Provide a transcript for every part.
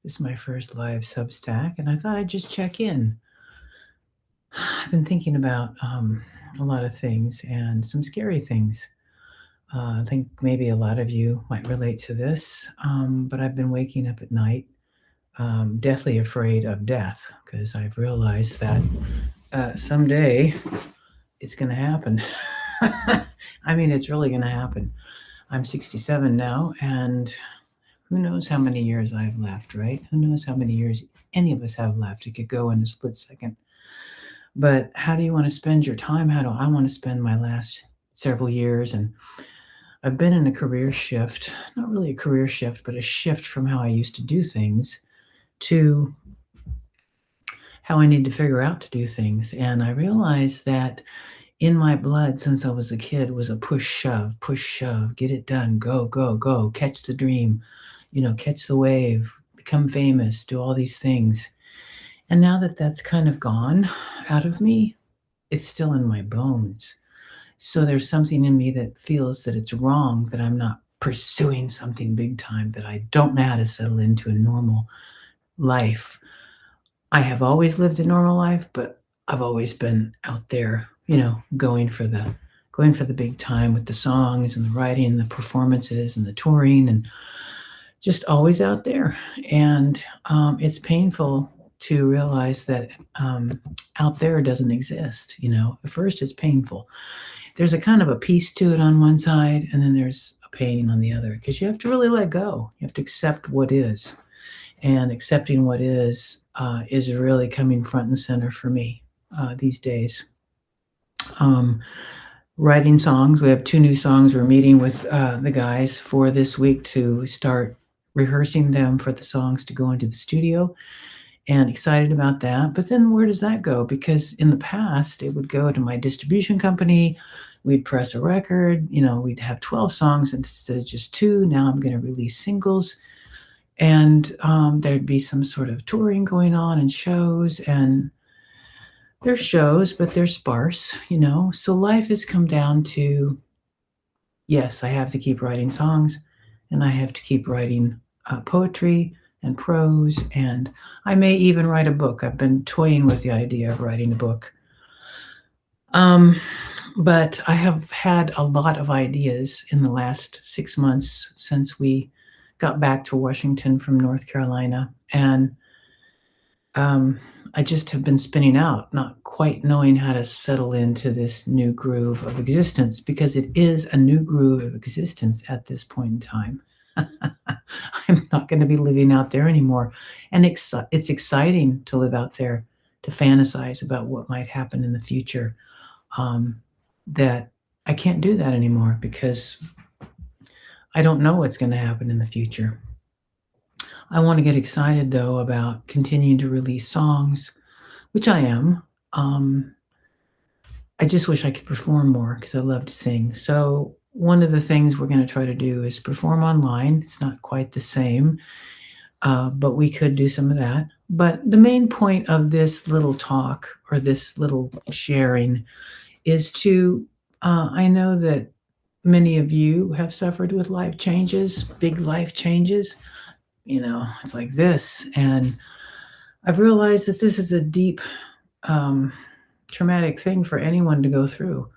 This is my first live Substack, and I thought I'd just check in. I've been thinking about a lot of things and some scary things. I think maybe a lot of you might relate to this, but I've been waking up at night, deathly afraid of death because I've realized that someday it's going to happen. I mean, it's really going to happen. I'm 67 now, and who knows how many years I have left, right? Who knows how many years any of us have left? It could go in a split second. But how do you want to spend your time? How do I want to spend my last several years? And I've been in a career shift, not really a career shift, but a shift from how I used to do things to how I need to figure out to do things. And I realized that in my blood since I was a kid was a push, shove, get it done, go, go, go, catch the dream, catch the wave, become famous, do all these things. And now that that's kind of gone out of me, it's still in my bones. So there's something in me that feels that it's wrong, that I'm not pursuing something big time, that I don't know how to settle into a normal life. I have always lived a normal life, but I've always been out there, going for the big time with the songs and the writing and the performances and the touring and just always out there. And it's painful to realize that out there doesn't exist. At first it's painful. There's a kind of a peace to it on one side, and then there's a pain on the other, because you have to really let go. You have to accept what is. And accepting what is really coming front and center for me these days. Writing songs. We have 2 new songs. We're meeting with the guys for this week to start rehearsing them for the songs to go into the studio, and excited about that. But then where does that go? Because in the past, it would go to my distribution company. We'd press a record, we'd have 12 songs instead of just 2. Now I'm going to release singles. And there'd be some sort of touring going on and shows, and there's shows, but they're sparse, So life has come down to, yes, I have to keep writing songs, and I have to keep writing poetry and prose, and I may even write a book. I've been toying with the idea of writing a book. But I have had a lot of ideas in the last 6 months since we got back to Washington from North Carolina, and I just have been spinning out, not quite knowing how to settle into this new groove of existence, because it is a new groove of existence at this point in time. I'm not going to be living out there anymore, and it's exciting to live out there, to fantasize about what might happen in the future. That I can't do that anymore because I don't know what's going to happen in the future. I want to get excited, though, about continuing to release songs, which I am. I just wish I could perform more because I love to sing. So one of the things we're going to try to do is perform online. It's not quite the same, but we could do some of that. But the main point of this little talk, or this little sharing, is to, I know that many of you have suffered with life changes, big life changes. It's like this. And I've realized that this is a deep, traumatic thing for anyone to go through,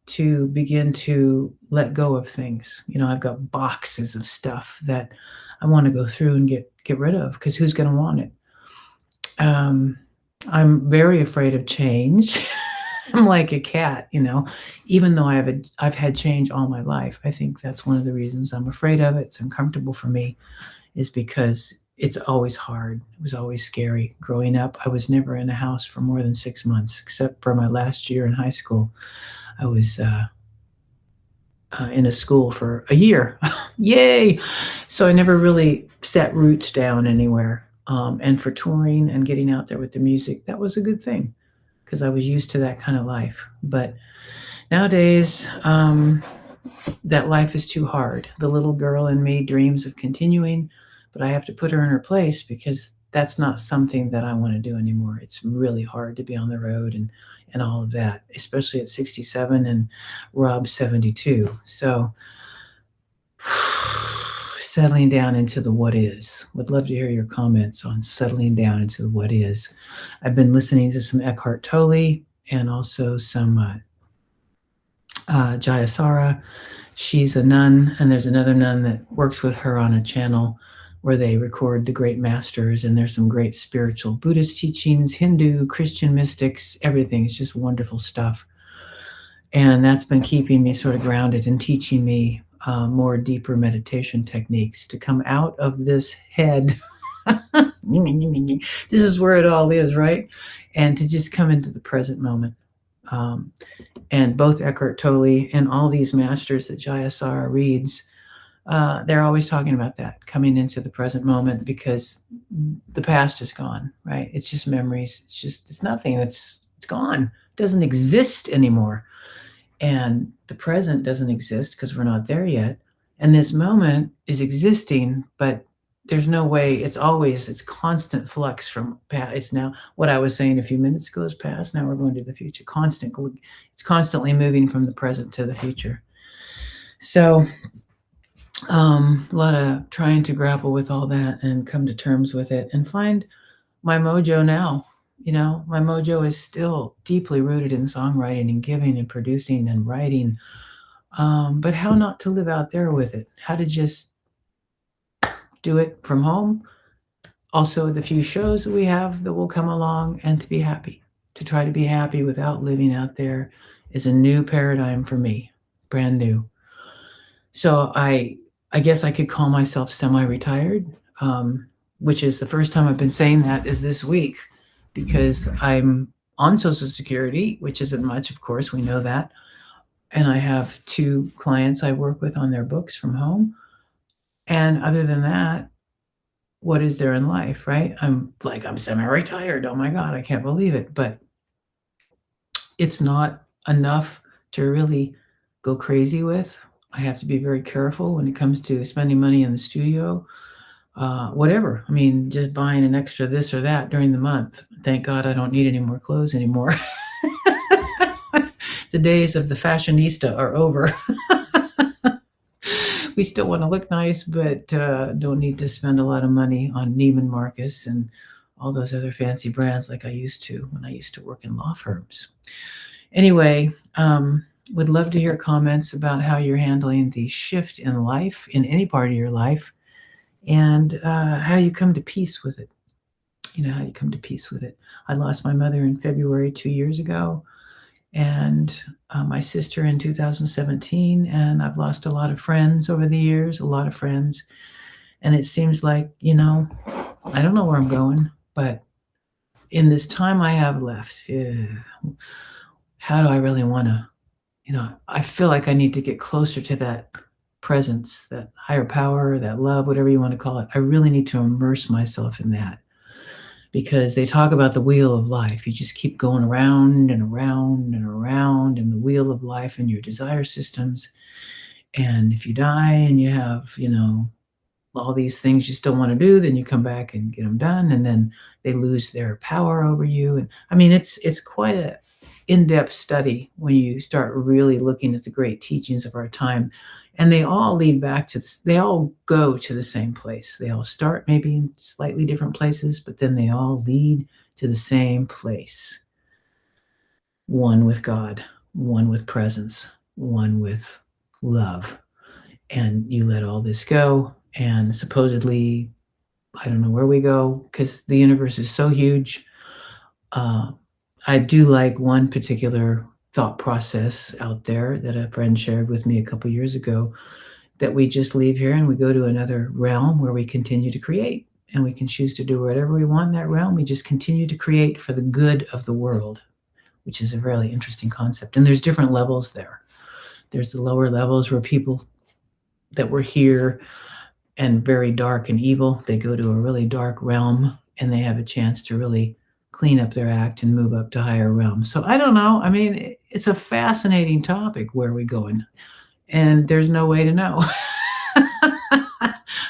to begin to let go of things. I've got boxes of stuff that I want to go through and get rid of, because who's going to want it? I'm very afraid of change. I'm like a cat, even though I've had change all my life. I think that's one of the reasons I'm afraid of it. It's uncomfortable for me, is because it's always hard. It was always scary. Growing up, I was never in a house for more than 6 months, except for my last year in high school. I was in a school for a year. Yay! So I never really set roots down anywhere. And for touring and getting out there with the music, that was a good thing, because I was used to that kind of life. But nowadays, that life is too hard. The little girl in me dreams of continuing, but I have to put her in her place, because that's not something that I want to do anymore. It's really hard to be on the road and all of that, especially at 67 and Rob 72. So settling down into the what is. Would love to hear your comments on settling down into the what is. I've been listening to some Eckhart Tolle and also some Jayasara. She's a nun, and there's another nun that works with her on a channel where they record the great masters, and there's some great spiritual Buddhist teachings, Hindu, Christian mystics, everything. It's just wonderful stuff. And that's been keeping me sort of grounded and teaching me more deeper meditation techniques to come out of this head. This is where it all is, right? And to just come into the present moment. And both Eckhart Tolle and all these masters that Jayasara reads, they're always talking about that, coming into the present moment, because the past is gone, right? It's just memories. It's nothing. It's gone. It doesn't exist anymore. And the present doesn't exist because we're not there yet. And this moment is existing, but there's no way. It's constant flux from past. It's now what I was saying a few minutes ago is past. Now we're going to the future. It's constantly moving from the present to the future. So a lot of trying to grapple with all that and come to terms with it and find my mojo now. My mojo is still deeply rooted in songwriting and giving and producing and writing. But how not to live out there with it? How to just do it from home. Also, the few shows that we have that will come along, and to be happy. To try to be happy without living out there is a new paradigm for me, brand new. So I guess I could call myself semi-retired, which is the first time I've been saying that is this week, because I'm on Social Security, which isn't much, of course, we know that. And I have 2 clients I work with on their books from home. And other than that, what is there in life, right? I'm semi-retired. Oh my God, I can't believe it. But it's not enough to really go crazy with. I have to be very careful when it comes to spending money in the studio. Whatever. I mean, just buying an extra this or that during the month. Thank God I don't need any more clothes anymore. The days of the fashionista are over. We still want to look nice, but don't need to spend a lot of money on Neiman Marcus and all those other fancy brands like I used to when I used to work in law firms. Anyway, would love to hear comments about how you're handling the shift in life, in any part of your life, and how you come to peace with it. How you come to peace with it. I lost my mother in February 2 years ago, and my sister in 2017, and I've lost a lot of friends over the years, a lot of friends. And it seems like, I don't know where I'm going, but in this time I have left, how do I really want to, I feel like I need to get closer to that presence, that higher power, that love, whatever you want to call it. I really need to immerse myself in that, because they talk about the wheel of life. You just keep going around and around and around in the wheel of life and your desire systems. And if you die and you have, all these things you still want to do, then you come back and get them done, and then they lose their power over you. And I mean, it's quite a in-depth study when you start really looking at the great teachings of our time. And they all lead back to this. They all go to the same place. They all start maybe in slightly different places, but then they all lead to the same place. One with God, one with presence, one with love. And you let all this go, and supposedly, I don't know where we go, because the universe is so huge. I do like one particular thought process out there that a friend shared with me a couple years ago, that we just leave here and we go to another realm where we continue to create, and we can choose to do whatever we want in that realm. We just continue to create for the good of the world, which is a really interesting concept. And there's different levels there. There's the lower levels where people that were here and very dark and evil, they go to a really dark realm and they have a chance to really clean up their act and move up to higher realms. So I don't know. I mean, it's a fascinating topic. Where are we going? And there's no way to know.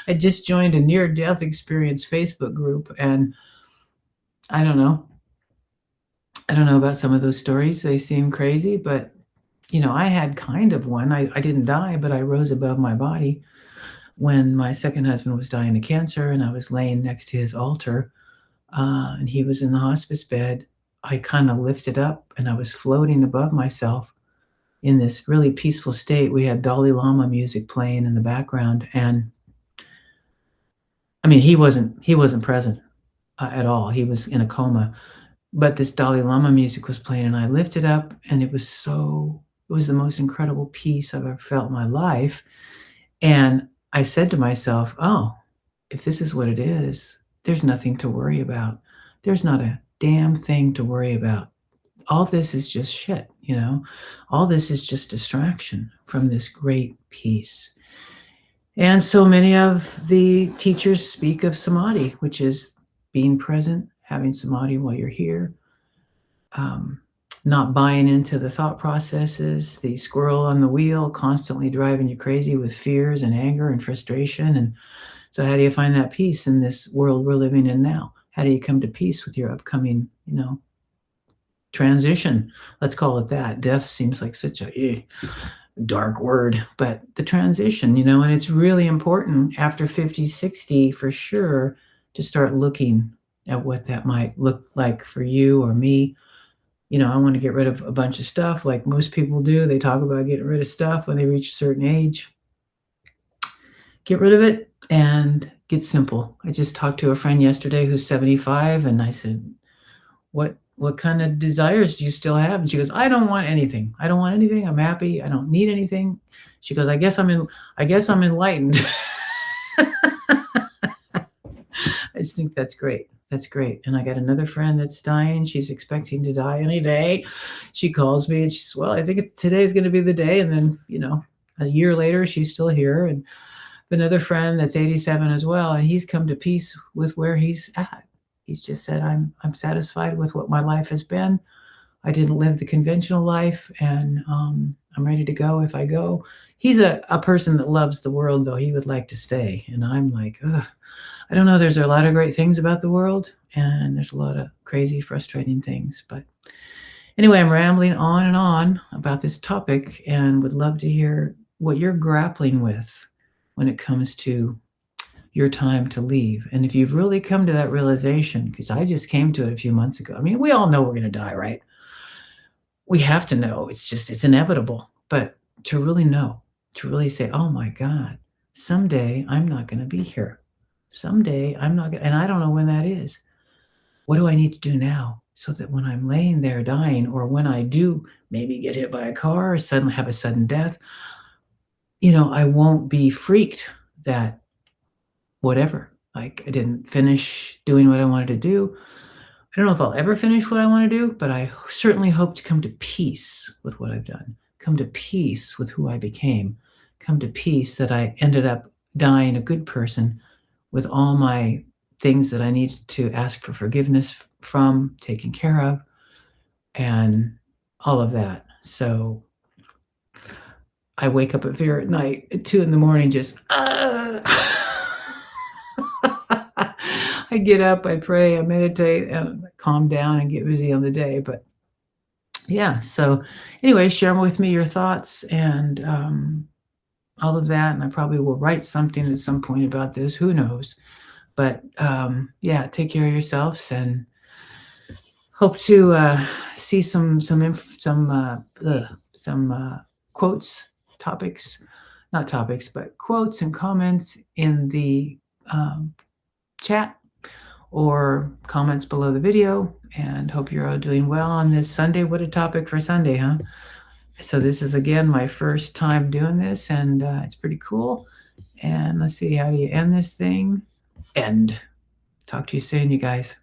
I just joined a near-death experience Facebook group, and I don't know. I don't know about some of those stories. They seem crazy, but I had kind of one. I didn't die, but I rose above my body. when my second husband was dying of cancer and I was laying next to his altar, and he was in the hospice bed, I kind of lifted up and I was floating above myself in this really peaceful state. We had Dalai Lama music playing in the background, and I mean, he wasn't present at all. He was in a coma, but this Dalai Lama music was playing, and I lifted up, and it was the most incredible peace I've ever felt in my life. And I said to myself, "Oh, if this is what it is, there's nothing to worry about. There's not a damn thing to worry about. All this is just shit, you know? All this is just distraction from this great peace." And so many of the teachers speak of samadhi, which is being present, having samadhi while you're here, um, not buying into the thought processes, the squirrel on the wheel constantly driving you crazy with fears and anger and frustration. And so, how do you find that peace in this world we're living in now? How do you come to peace with your upcoming, transition? Let's call it that. Death seems like such a dark word, but the transition, and it's really important after 50, 60 for sure to start looking at what that might look like for you or me. I want to get rid of a bunch of stuff like most people do. They talk about getting rid of stuff when they reach a certain age. Get rid of it and get simple. I just talked to a friend yesterday who's 75, and I said, what kind of desires do you still have? And she goes, I don't want anything. I don't want anything. I'm happy. I don't need anything. She goes, I guess I'm enlightened. I just think that's great. That's great. And I got another friend that's dying. She's expecting to die any day. She calls me and she says, well, I think today's going to be the day. And then, a year later, she's still here. And another friend that's 87 as well. And he's come to peace with where he's at. He's just said, I'm satisfied with what my life has been. I didn't live the conventional life, and I'm ready to go if I go. He's a person that loves the world, though. He would like to stay. And I'm like, ugh. I don't know. There's a lot of great things about the world, and there's a lot of crazy, frustrating things. But anyway, I'm rambling on and on about this topic and would love to hear what you're grappling with when it comes to your time to leave. And if you've really come to that realization, because I just came to it a few months ago. I mean, we all know we're going to die, right? We have to know. It's inevitable. But to really know, to really say, oh my God, someday I'm not going to be here. Someday I'm not going to, and I don't know when that is. What do I need to do now so that when I'm laying there dying, or when I do maybe get hit by a car or suddenly have a sudden death, I won't be freaked that whatever, like I didn't finish doing what I wanted to do. I don't know if I'll ever finish what I want to do, but I certainly hope to come to peace with what I've done, come to peace with who I became, come to peace that I ended up dying a good person with all my things that I needed to ask for forgiveness from, taken care of, and all of that. So I wake up at fear at night at 2 a.m, just, I get up, I pray, I meditate, and calm down and get busy on the day. But yeah, so anyway, share with me your thoughts and all of that. And I probably will write something at some point about this. Who knows? But yeah, take care of yourselves, and hope to see some quotes, not topics, but quotes and comments in the chat or comments below the video. And hope you're all doing well on this Sunday. What a topic for Sunday, huh? So this is, again, my first time doing this, and it's pretty cool. And let's see, how do you end this thing? End. Talk to you soon, you guys.